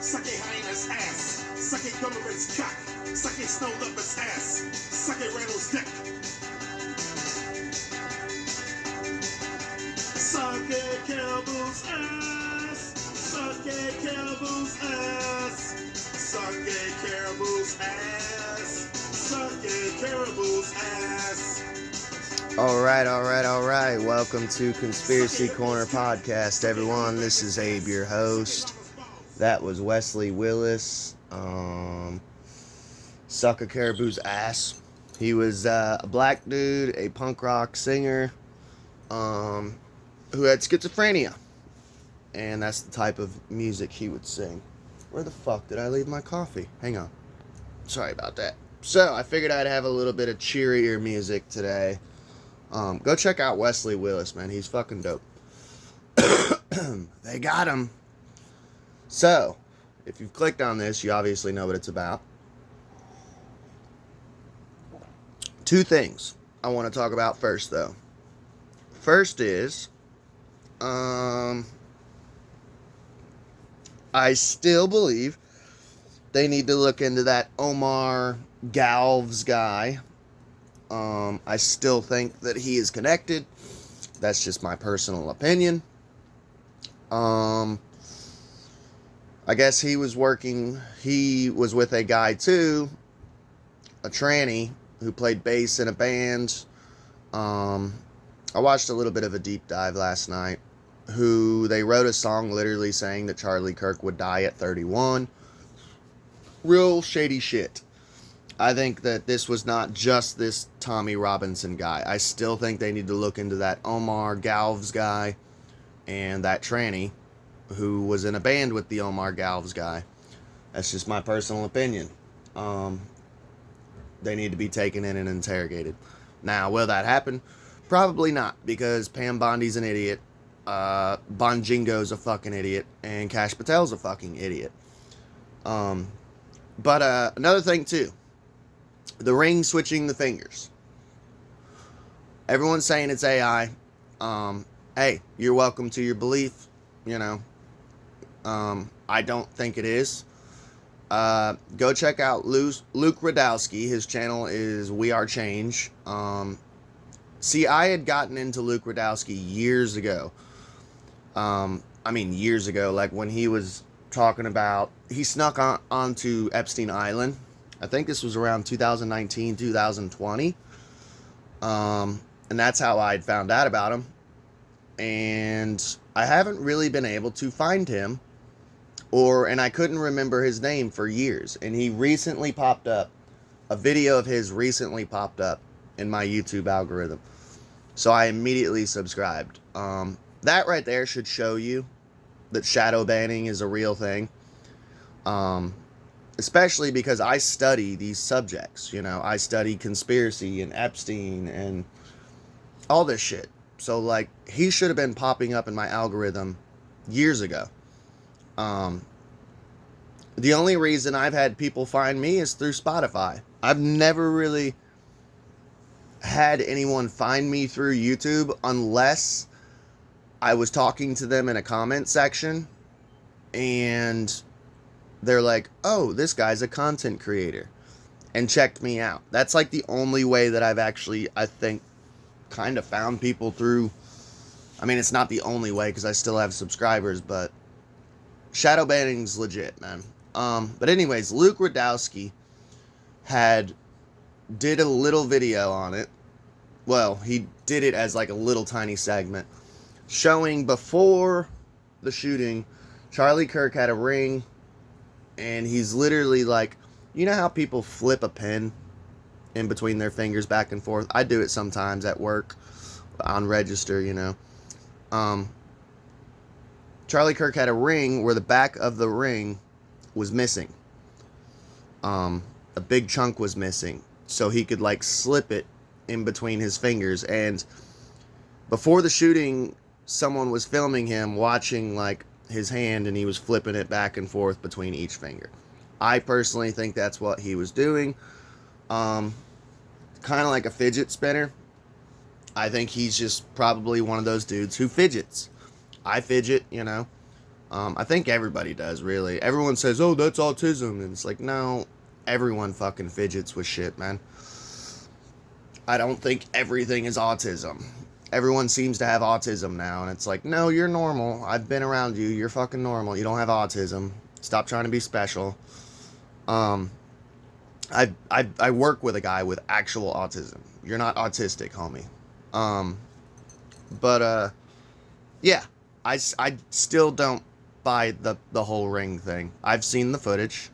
Suck a hyena's ass. Suck a government's cock. Suck a snow leopard's ass. Suck a Randall's dick. Suck a caribou's ass. Suck a caribou's ass. Suck a caribou's ass. Suck a caribou's ass. All right. Welcome to Conspiracy Corner Podcast, everyone. This is Abe, your host. That was Wesley Willis. Suck a caribou's ass. He was a black dude, a punk rock singer, who had schizophrenia. And that's the type of music he would sing. Where the fuck did I leave my coffee? Hang on. Sorry about that. So, I figured I'd have a little bit of cheerier music today. Go check out Wesley Willis, man. He's fucking dope. They got him. So, if you've clicked on this, you obviously know what it's about. Two things I want to talk about first, though. First is, I still believe they need to look into that Omar Galvez guy. I still think that he is connected. That's just my personal opinion. I guess he was with a guy too, a tranny, who played bass in a band. I watched a little bit of a deep dive last night, they wrote a song literally saying that Charlie Kirk would die at 31. Real shady shit. I think that this was not just this Tommy Robinson guy. I still think they need to look into that Omar Galvez guy and that tranny who was in a band with the Omar Galvez guy. That's just my personal opinion. They need to be taken in and interrogated. Now, will that happen? Probably not, because Pam Bondi's an idiot, Bonjingo's a fucking idiot, and Kash Patel's a fucking idiot. But another thing too. The ring switching the fingers. Everyone's saying it's AI. Hey, you're welcome to your belief. You know. I don't think it is. Go check out Luke Radowski. His channel is We Are Change. See, I had gotten into Luke Radowski years ago. Years ago. Like when he was talking about... He snuck onto Epstein Island. I think this was around 2019, 2020. And that's how I'd found out about him. And I haven't really been able to find him. And I couldn't remember his name for years. And he recently popped up. A video of his recently popped up in my YouTube algorithm. So I immediately subscribed. That right there should show you that shadow banning is a real thing. Especially because I study these subjects, you know, I study conspiracy and Epstein and all this shit. So, like, he should have been popping up in my algorithm years ago. The only reason I've had people find me is through Spotify. I've never really had anyone find me through YouTube unless I was talking to them in a comment section and they're like, oh, this guy's a content creator, and checked me out. That's like the only way that I've actually, I think, kind of found people through. I mean, it's not the only way because I still have subscribers, but shadow banning's legit, man. But anyways, Luke Radowski did a little video on it. Well, he did it as like a little tiny segment showing before the shooting, Charlie Kirk had a ring. And he's literally like, you know how people flip a pen in between their fingers back and forth? I do it sometimes at work on register, you know. Charlie Kirk had a ring where the back of the ring was missing. A big chunk was missing. So he could like slip it in between his fingers. And before the shooting, someone was filming him watching like his hand, and he was flipping it back and forth between each finger. I personally think that's what he was doing. Kind of like a fidget spinner. I think he's just probably one of those dudes who fidgets. I fidget, you know. I think everybody does, really. Everyone says, oh, that's autism. And it's like, no, everyone fucking fidgets with shit, man. I don't think everything is autism. Everyone seems to have autism now, and it's like, no, you're normal. I've been around you. You're fucking normal. You don't have autism. Stop trying to be special. I work with a guy with actual autism. You're not autistic, homie. Yeah, I still don't buy the whole ring thing. I've seen the footage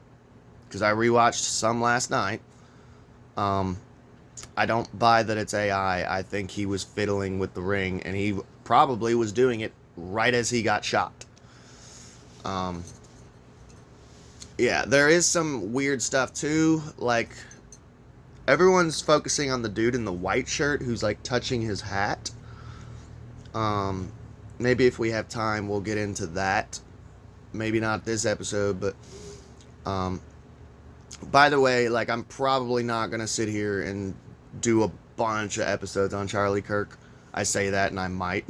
because I rewatched some last night. I don't buy that it's AI. I think he was fiddling with the ring, and he probably was doing it right as he got shot. Yeah, there is some weird stuff too. Like, everyone's focusing on the dude in the white shirt who's like touching his hat. Maybe if we have time, we'll get into that. Maybe not this episode, but by the way, like, I'm probably not gonna sit here and do a bunch of episodes on Charlie Kirk. I say that, and I might.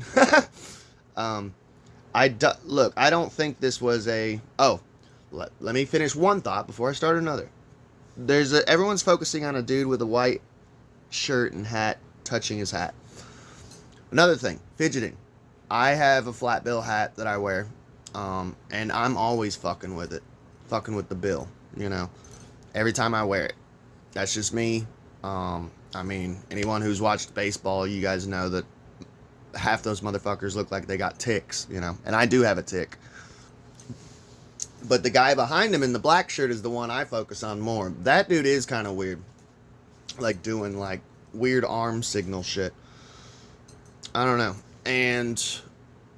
Look, I don't think this was a. Oh, let me finish one thought before I start another. Everyone's focusing on a dude with a white shirt and hat touching his hat. Another thing, fidgeting. I have a flat bill hat that I wear, and I'm always fucking with it, fucking with the bill, you know, every time I wear it. That's just me. I mean, anyone who's watched baseball, you guys know that half those motherfuckers look like they got ticks, you know, and I do have a tick. But the guy behind him in the black shirt is the one I focus on more. That dude is kind of weird, like doing like weird arm signal shit. I don't know. And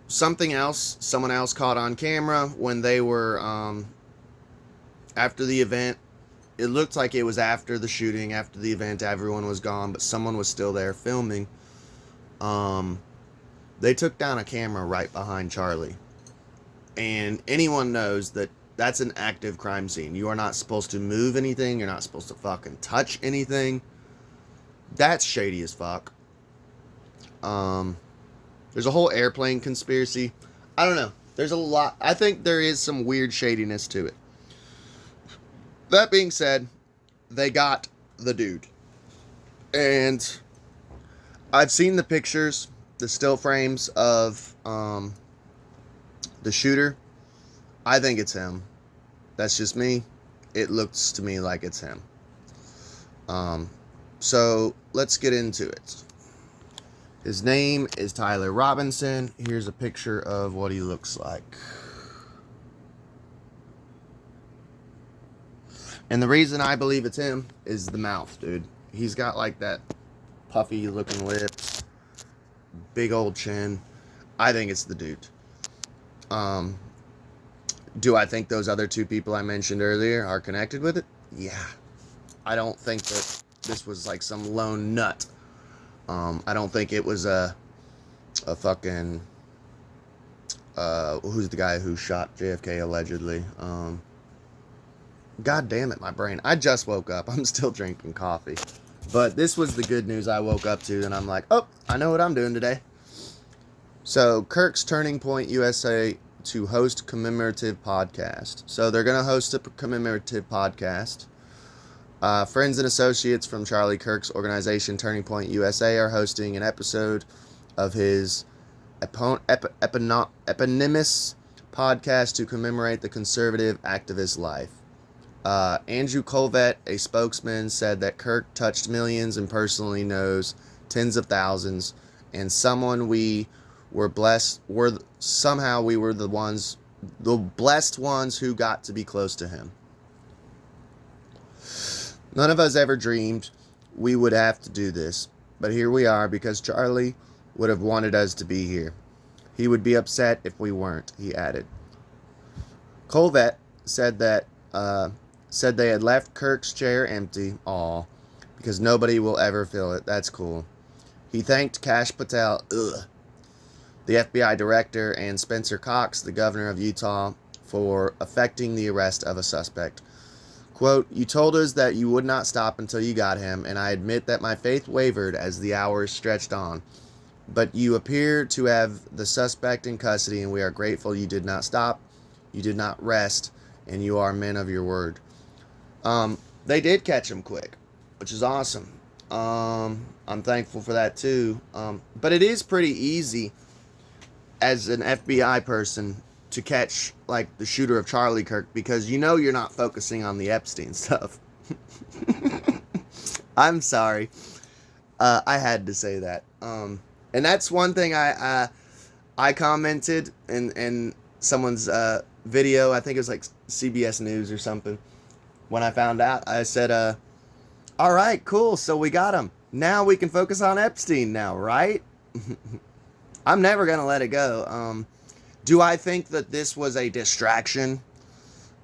something else, someone else caught on camera when they were after the event. It looked like it was after the shooting, after the event, everyone was gone, but someone was still there filming. They took down a camera right behind Charlie. And anyone knows that that's an active crime scene. You are not supposed to move anything. You're not supposed to fucking touch anything. That's shady as fuck. There's a whole airplane conspiracy. I don't know. There's a lot. I think there is some weird shadiness to it. That being said, they got the dude. And I've seen the pictures, the still frames of the shooter. I think it's him. That's just me. It looks to me like it's him. So let's get into it. His name is Tyler Robinson. Here's a picture of what he looks like. And the reason I believe it's him is the mouth, dude. He's got like that puffy looking lips, big old chin. I think it's the dude. Do I think those other two people I mentioned earlier are connected with it? Yeah. I don't think that this was like some lone nut. I don't think it was a fucking who's the guy who shot JFK allegedly? God damn it, my brain. I just woke up. I'm still drinking coffee. But this was the good news I woke up to, and I'm like, oh, I know what I'm doing today. So, Kirk's Turning Point USA to host commemorative podcast. So, they're going to host a commemorative podcast. Friends and associates from Charlie Kirk's organization, Turning Point USA, are hosting an episode of his eponymous podcast to commemorate the conservative activist life. Andrew Colvett, a spokesman, said that Kirk touched millions and personally knows tens of thousands, and we were the blessed ones who got to be close to him. None of us ever dreamed we would have to do this, but here we are because Charlie would have wanted us to be here. He would be upset if we weren't, he added. Colvett said they had left Kirk's chair empty, because nobody will ever fill it. That's cool. He thanked Kash Patel, the FBI director, and Spencer Cox, the governor of Utah, for effecting the arrest of a suspect. Quote, "You told us that you would not stop until you got him, and I admit that my faith wavered as the hours stretched on. But you appear to have the suspect in custody, and we are grateful you did not stop. You did not rest, and you are men of your word. They did catch him quick, which is awesome. I'm thankful for that too. But it is pretty easy as an FBI person to catch like the shooter of Charlie Kirk, because you know you're not focusing on the Epstein stuff. I'm sorry. I had to say that. And that's one thing I commented in someone's video. I think it was like CBS News or something. When I found out, I said, all right, cool. So we got him. Now we can focus on Epstein now, right? I'm never going to let it go. Do I think that this was a distraction?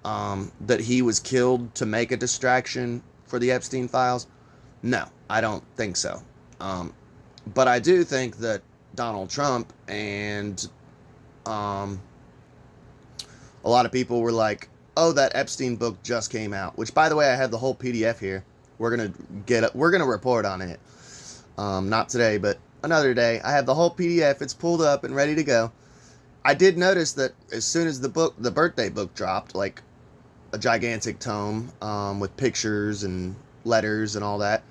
That he was killed to make a distraction for the Epstein files? No, I don't think so. But I do think that Donald Trump and a lot of people were like, oh, that Epstein book just came out. Which, by the way, I have the whole PDF here. We're gonna report on it. Not today, but another day. I have the whole PDF. It's pulled up and ready to go. I did notice that as soon as the birthday book dropped, like a gigantic tome with pictures and letters and all that,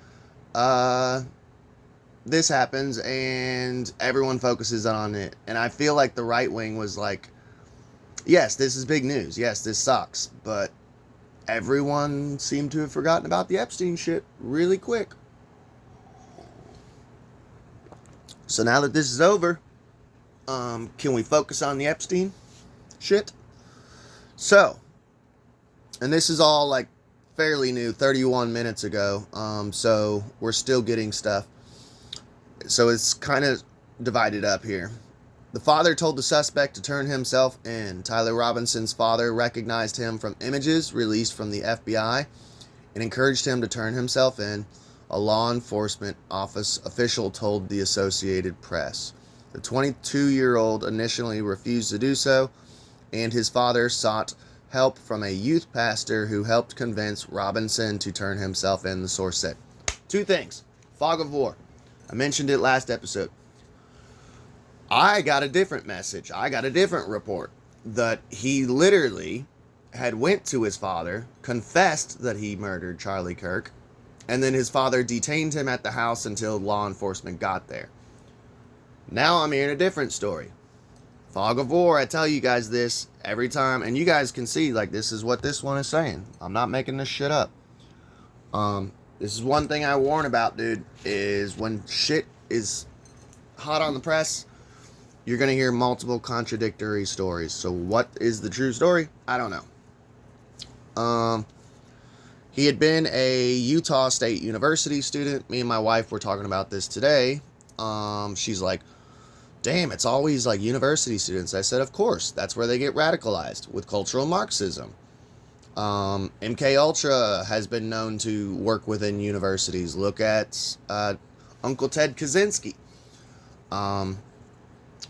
this happens and everyone focuses on it. And I feel like the right wing was like, yes, this is big news. Yes, this sucks. But everyone seemed to have forgotten about the Epstein shit really quick. So now that this is over, can we focus on the Epstein shit? So, and this is all like fairly new, 31 minutes ago. So we're still getting stuff. So it's kind of divided up here. The father told the suspect to turn himself in. Tyler Robinson's father recognized him from images released from the FBI and encouraged him to turn himself in, a law enforcement office official told the Associated Press. The 22-year-old initially refused to do so, and his father sought help from a youth pastor who helped convince Robinson to turn himself in, the source said. Two things. Fog of war. I mentioned it last episode. I got a different message. I got a different report that he literally had went to his father, confessed that he murdered Charlie Kirk, and then his father detained him at the house until law enforcement got there. Now I'm hearing a different story. Fog of war. I tell you guys this every time, and you guys can see, like, this is what this one is saying. I'm not making this shit up. This is one thing I warn about, dude, is when shit is hot on the press, you're going to hear multiple contradictory stories. So what is the true story? I don't know. He had been a Utah State University student. Me and my wife were talking about this today. She's like, damn, it's always like university students. I said, of course, that's where they get radicalized with cultural Marxism. MK Ultra has been known to work within universities. Look at Uncle Ted Kaczynski.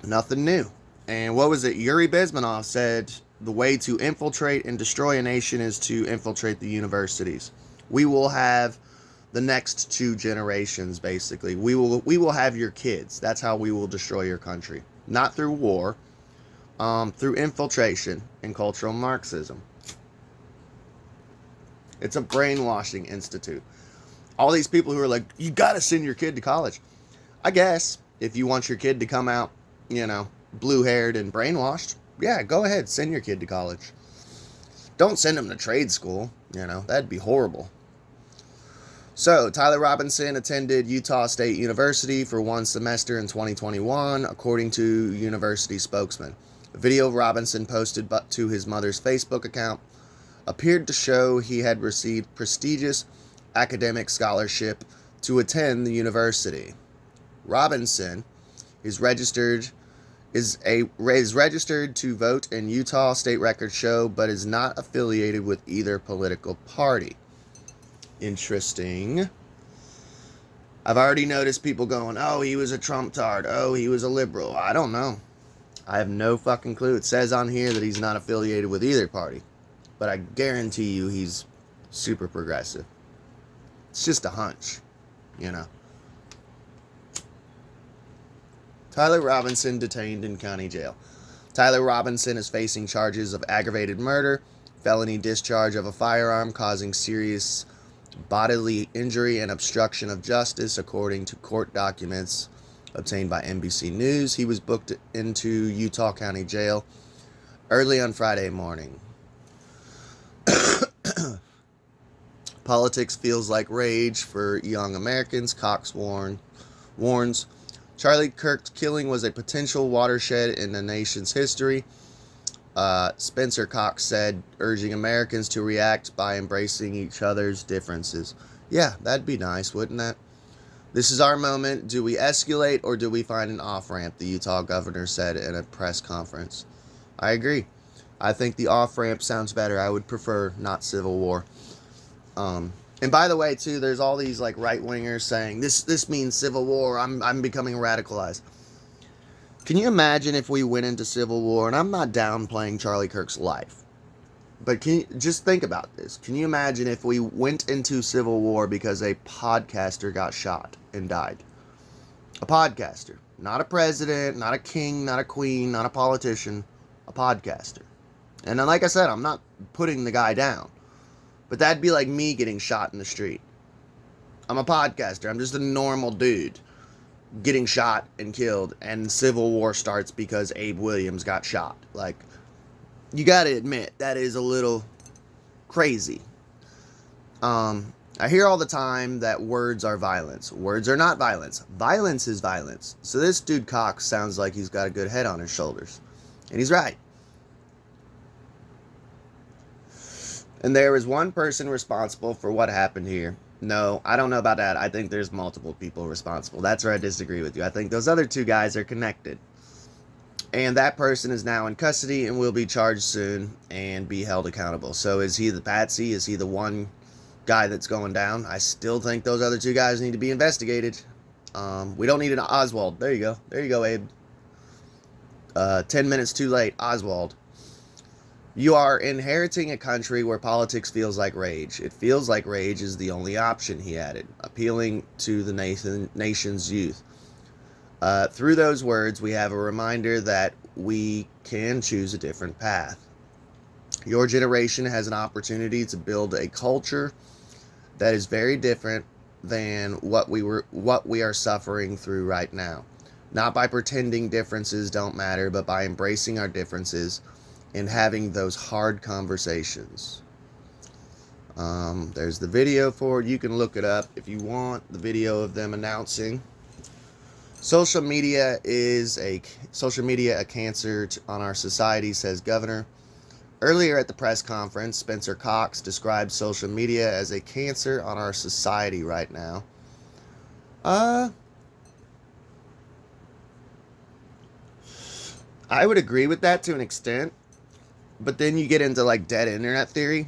Nothing new. And what was it? Yuri Bezmenov said the way to infiltrate and destroy a nation is to infiltrate the universities. We will have the next 2 generations, basically. We will have your kids. That's how we will destroy your country. Not through war, through infiltration and cultural Marxism. It's a brainwashing institute. All these people who are like, you gotta send your kid to college. I guess, if you want your kid to come out, blue-haired and brainwashed, yeah, go ahead, send your kid to college. Don't send him to trade school, that'd be horrible. So, Tyler Robinson attended Utah State University for 1 semester in 2021, according to university spokesman. A video Robinson posted to his mother's Facebook account appeared to show he had received prestigious academic scholarship to attend the university. Robinson is registered to vote in Utah state records show, but is not affiliated with either political party. Interesting. I've already noticed people going, oh, he was a Trump-tard. Oh, he was a liberal. I don't know. I have no fucking clue. It says on here that he's not affiliated with either party. But I guarantee you he's super progressive. It's just a hunch, Tyler Robinson detained in county jail. Tyler Robinson is facing charges of aggravated murder, felony discharge of a firearm causing serious bodily injury, and obstruction of justice, according to court documents obtained by NBC News. He was booked into Utah County Jail early on Friday morning. Politics feels like rage for young Americans, Cox warns. Charlie Kirk's killing was a potential watershed in the nation's history, Spencer Cox said, urging Americans to react by embracing each other's differences. Yeah, that'd be nice, wouldn't that? This is our moment. Do we escalate or do we find an off-ramp? The Utah governor said in a press conference. I agree. I think the off-ramp sounds better. I would prefer not civil war. And by the way, too, there's all these like right-wingers saying this means civil war. I'm becoming radicalized. Can you imagine if we went into civil war? And I'm not downplaying Charlie Kirk's life, but can you just think about this? Can you imagine if we went into civil war because a podcaster got shot and died? A podcaster, not a president, not a king, not a queen, not a politician, a podcaster. And then, like I said, I'm not putting the guy down, but that'd be like me getting shot in the street. I'm a podcaster. I'm just a normal dude getting shot and killed, and civil war starts because Abe Williams got shot. Like, you gotta admit, that is a little crazy. I hear all the time that words are violence. Words are not violence. Violence is violence. So this dude Cox sounds like he's got a good head on his shoulders. And he's right. And there is one person responsible for what happened here. No, I don't know about that. I think there's multiple people responsible. That's where I disagree with you. I think those other two guys are connected. And that person is now in custody and will be charged soon and be held accountable. So is he the patsy? Is he the one guy that's going down? I still think those other two guys need to be investigated. We don't need an Oswald. There you go. There you go, Abe. 10 minutes too late. Oswald. You are inheriting a country where politics feels like rage. It feels like rage is the only option, he added, appealing to the nation's youth. Through those words, we have a reminder that we can choose a different path. Your generation has an opportunity to build a culture that is very different than what we are suffering through right now. Not by pretending differences don't matter, but by embracing our differences and having those hard conversations. There's the video for it. You can look it up if you want. The video of them announcing. Social media a cancer on our society, says Governor. Earlier at the press conference, Spencer Cox described social media as a cancer on our society right now. I would agree with that to an extent. But then you get into like dead internet theory.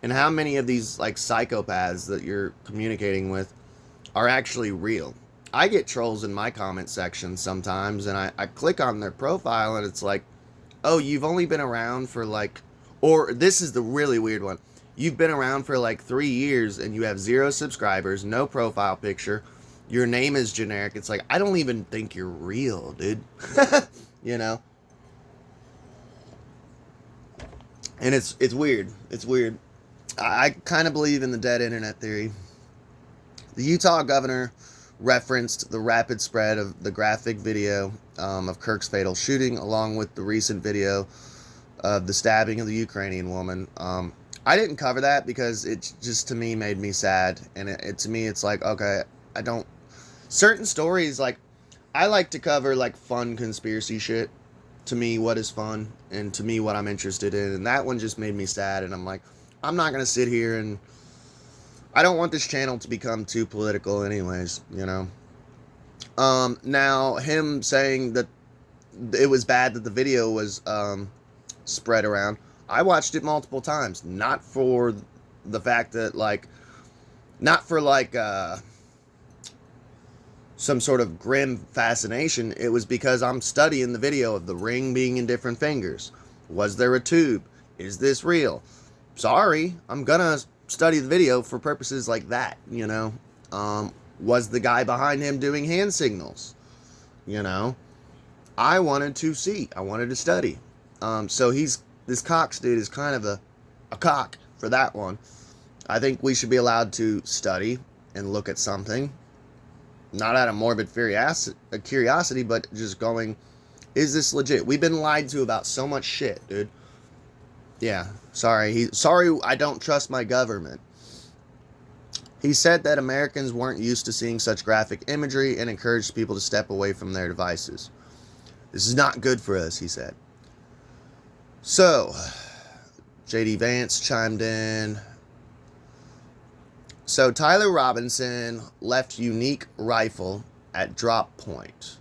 And how many of these like psychopaths that you're communicating with are actually real? I get trolls in my comment section sometimes, and I click on their profile and it's like, oh, you've only been around for like, or this is the really weird one. You've been around for like 3 years and you have 0 subscribers, no profile picture. Your name is generic. It's like, I don't even think you're real, dude. You know? And it's weird. It's weird. I kind of believe in the dead internet theory. The Utah governor referenced the rapid spread of the graphic video of Kirk's fatal shooting, along with the recent video of the stabbing of the Ukrainian woman. I didn't cover that because it just, to me, made me sad. And to me, it's like, okay, I don't... Certain stories, like, I like to cover, like, fun conspiracy shit. To me, what is fun, and to me, what I'm interested in. And that one just made me sad, and I'm like, I'm not going to sit here and... I don't want this channel to become too political anyways, you know. Now, him saying that it was bad that the video was spread around, I watched it multiple times. Not for the fact that, like... Not for, like, some sort of grim fascination. It was because I'm studying the video of the ring being in different fingers. Was there a tube? Is this real? Sorry, I'm gonna study the video for purposes like that, you know. Was the guy behind him doing hand signals? You know. I wanted to see. I wanted to study. So this Cox dude is kind of a cock for that one. I think we should be allowed to study and look at something. Not out of morbid curiosity, but just going, is this legit? We've been lied to about so much shit, dude. Yeah, sorry, I don't trust my government. He said that Americans weren't used to seeing such graphic imagery and encouraged people to step away from their devices. This is not good for us, he said. So, J.D. Vance chimed in. So, Tyler Robinson left unique rifle at drop point.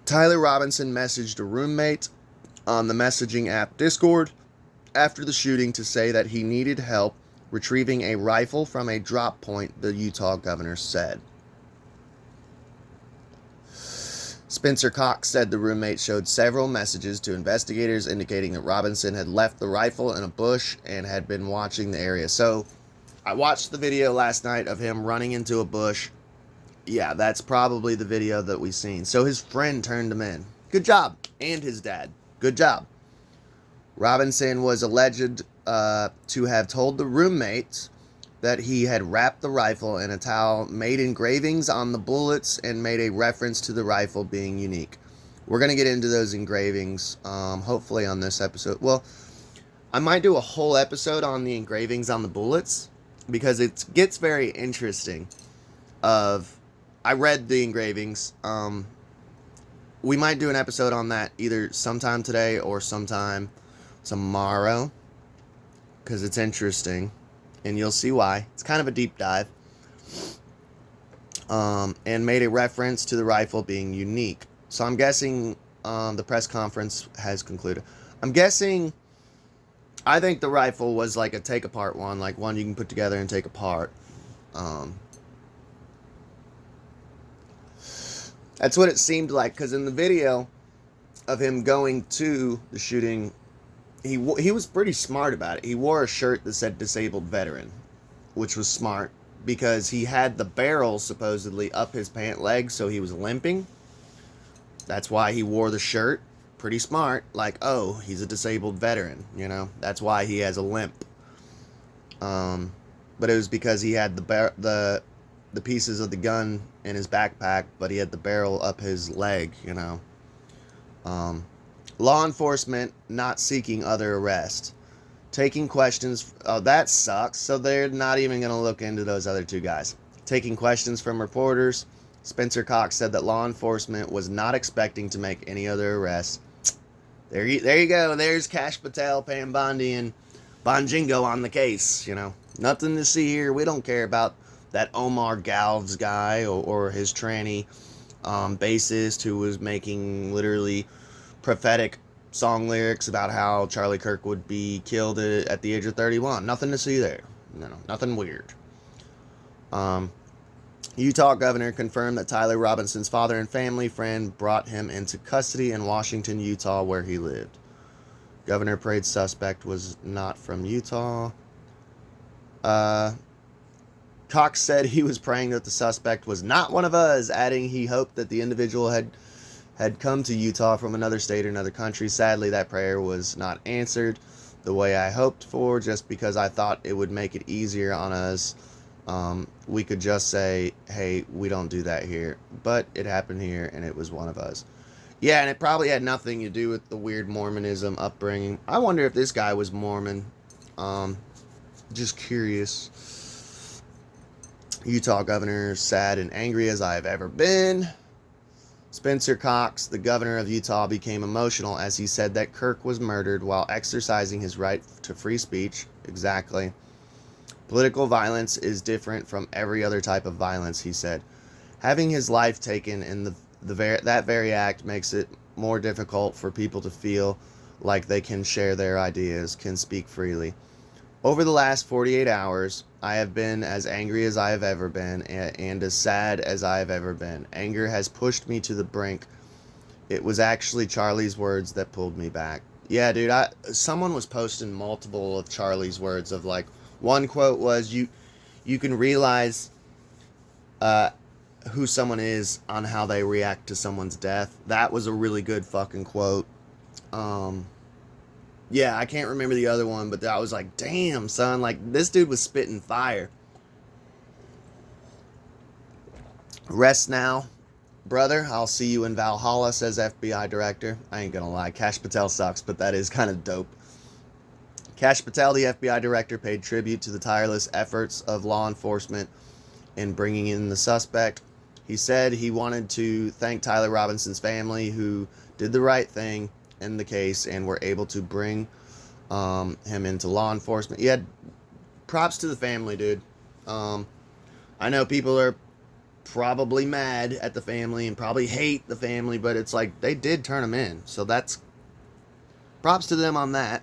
Tyler Robinson messaged a roommate on the messaging app Discord after the shooting to say that he needed help retrieving a rifle from a drop point, the Utah governor said. Spencer Cox said the roommate showed several messages to investigators indicating that Robinson had left the rifle in a bush and had been watching the area. So, I watched the video last night of him running into a bush. Yeah, that's probably the video that we've seen. So his friend turned him in. Good job. And his dad. Good job. Robinson was alleged to have told the roommates that he had wrapped the rifle in a towel, made engravings on the bullets, and made a reference to the rifle being unique. We're going to get into those engravings, hopefully on this episode. Well, I might do a whole episode on the engravings on the bullets, because it gets very interesting. I read the engravings. We might do an episode on that either sometime today or sometime tomorrow, because it's interesting, and you'll see why. It's kind of a deep dive. And made a reference to the rifle being unique. So I'm guessing the press conference has concluded. I think the rifle was like a take-apart one, like one you can put together and take apart. That's what it seemed like, because in the video of him going to the shooting, he was pretty smart about it. He wore a shirt that said disabled veteran, which was smart, because he had the barrel supposedly up his pant leg, so he was limping. That's why he wore the shirt. Pretty smart. Like, oh, he's a disabled veteran, you know. That's why he has a limp. But it was because he had the pieces of the gun in his backpack, but he had the barrel up his leg, you know. Law enforcement not seeking other arrest. Taking questions. Oh, that sucks. So they're not even going to look into those other two guys. Taking questions from reporters. Spencer Cox said that law enforcement was not expecting to make any other arrests. There you go. There's Cash Patel, Pam Bondi, and Bonjingo on the case, you know. Nothing to see here. We don't care about that Omar Galvez guy or his tranny bassist who was making literally prophetic song lyrics about how Charlie Kirk would be killed at the age of 31. Nothing to see there. No, nothing weird. Utah governor confirmed that Tyler Robinson's father and family friend brought him into custody in Washington, Utah, where he lived. Governor prayed suspect was not from Utah. Cox said he was praying that the suspect was not one of us, adding he hoped that the individual had come to Utah from another state or another country. Sadly, that prayer was not answered the way I hoped for, just because I thought it would make it easier on us. We could just say, hey, we don't do that here. But it happened here, and it was one of us. Yeah, and it probably had nothing to do with the weird Mormonism upbringing. I wonder if this guy was Mormon. Just curious. Utah governor, sad and angry as I have ever been. Spencer Cox, the governor of Utah, became emotional as he said that Kirk was murdered while exercising his right to free speech. Exactly. Political violence is different from every other type of violence, he said. Having his life taken in that very act makes it more difficult for people to feel like they can share their ideas, can speak freely. Over the last 48 hours, I have been as angry as I have ever been and as sad as I have ever been. Anger has pushed me to the brink. It was actually Charlie's words that pulled me back. Yeah, dude, someone was posting multiple of Charlie's words of like, one quote was, you can realize who someone is on how they react to someone's death. That was a really good fucking quote. Yeah, I can't remember the other one, but I was like, damn, son, like, this dude was spitting fire. Rest now, brother. I'll see you in Valhalla, says FBI director. I ain't gonna lie, Kash Patel sucks, but that is kind of dope. Kash Patel, the FBI director, paid tribute to the tireless efforts of law enforcement in bringing in the suspect. He said he wanted to thank Tyler Robinson's family, who did the right thing in the case and were able to bring him into law enforcement. Yeah, props to the family, dude. I know people are probably mad at the family and probably hate the family, but it's like they did turn him in. So that's props to them on that.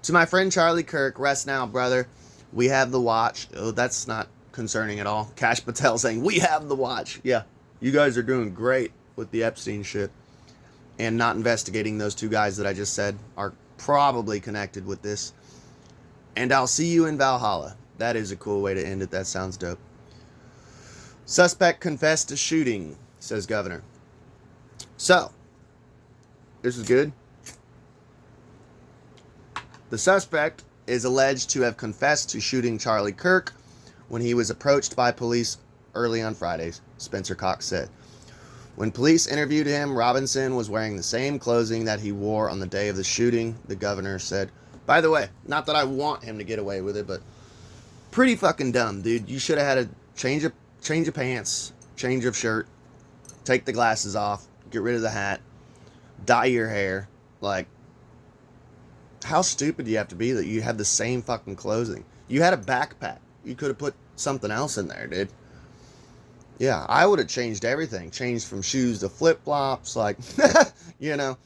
To my friend Charlie Kirk, rest now, brother. We have the watch. Oh, that's not concerning at all. Kash Patel saying, we have the watch. Yeah, you guys are doing great with the Epstein shit. And not investigating those two guys that I just said are probably connected with this. And I'll see you in Valhalla. That is a cool way to end it. That sounds dope. Suspect confessed to shooting, says governor. So, this is good. The suspect is alleged to have confessed to shooting Charlie Kirk when he was approached by police early on Friday, Spencer Cox said. When police interviewed him, Robinson was wearing the same clothing that he wore on the day of the shooting, the governor said. By the way, not that I want him to get away with it, but pretty fucking dumb, dude. You should have had a change of pants, change of shirt, take the glasses off, get rid of the hat, dye your hair. Like, how stupid do you have to be that you have the same fucking clothing? You had a backpack. You could have put something else in there, dude. Yeah, I would have changed everything. Changed from shoes to flip-flops, like, you know.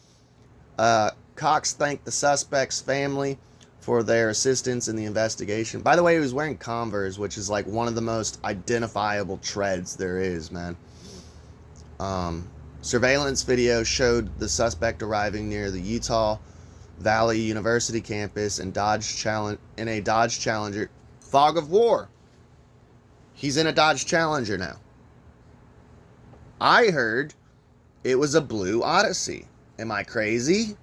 Cox thanked the suspect's family for their assistance in the investigation. By the way, he was wearing Converse, which is like one of the most identifiable treads there is, man. Surveillance video showed the suspect arriving near the Utah Valley University campus in a Dodge Challenger. Fog of war. He's in a Dodge Challenger now. I heard it was a blue Odyssey. Am I crazy?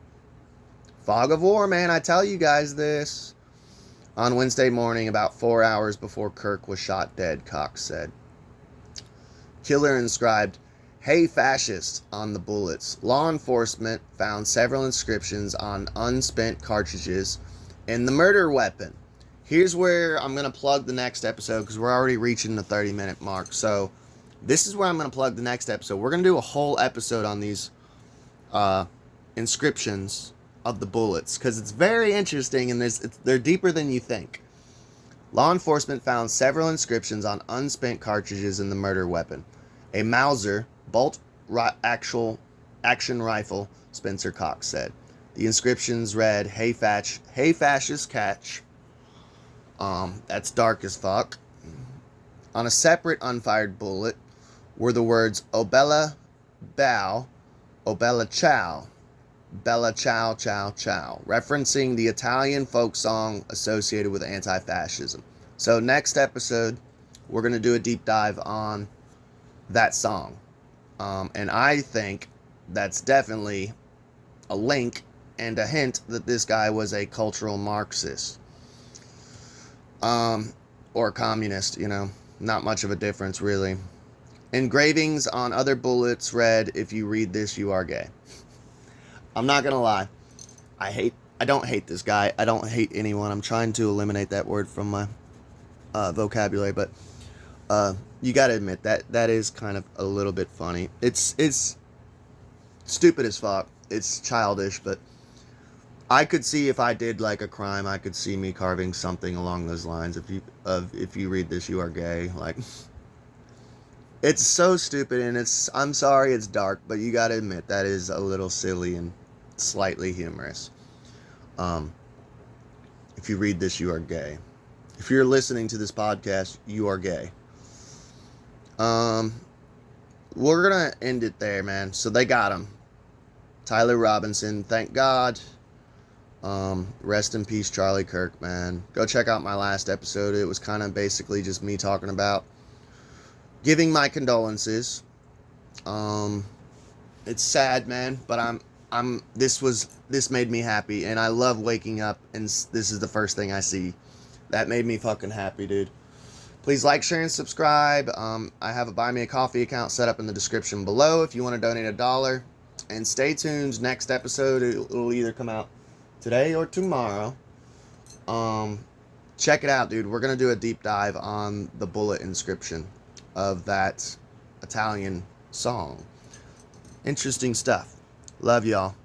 Fog of war, man. I tell you guys this. On Wednesday morning, about 4 hours before Kirk was shot dead, Cox said. Killer inscribed, "Hey fascist," on the bullets. Law enforcement found several inscriptions on unspent cartridges in the murder weapon. Here's where I'm going to plug the next episode, because we're already reaching the 30-minute mark. So this is where I'm going to plug the next episode. We're going to do a whole episode on these inscriptions of the bullets, because it's very interesting, and they're deeper than you think. Law enforcement found several inscriptions on unspent cartridges in the murder weapon. A Mauser action rifle, Spencer Cox said. The inscriptions read, Hey fascist catch. That's dark as fuck. On a separate unfired bullet were the words Obella Bow, Obella Ciao, Bella Ciao Ciao Ciao, referencing the Italian folk song associated with anti-fascism. So next episode, we're going to do a deep dive on that song. And I think that's definitely a link and a hint that this guy was a cultural Marxist. Or communist, you know. Not much of a difference, really. Engravings on other bullets read, "If you read this, you are gay." I'm not gonna lie. I don't hate this guy. I don't hate anyone. I'm trying to eliminate that word from my vocabulary, but you gotta admit that is kind of a little bit funny. It's stupid as fuck. It's childish, but I could see if I did like a crime, I could see me carving something along those lines. If you read this, you are gay. Like, it's so stupid, and I'm sorry it's dark, but you gotta admit that is a little silly and slightly humorous. If you read this, you are gay. If you're listening to this podcast, you are gay. We're gonna end it there, man. So they got him. Tyler Robinson, thank God. Rest in peace, Charlie Kirk, man. Go check out my last episode. It was kind of basically just me talking about giving my condolences. It's sad, man, but this made me happy, and I love waking up and this is the first thing I see. That made me fucking happy, dude. Please like, share, and subscribe. I have a Buy Me a Coffee account set up in the description below if you want to donate $1. And stay tuned. Next episode, it'll either come out today or tomorrow. Check it out, dude. We're going to do a deep dive on the bullet inscription of that Italian song. Interesting stuff. Love y'all.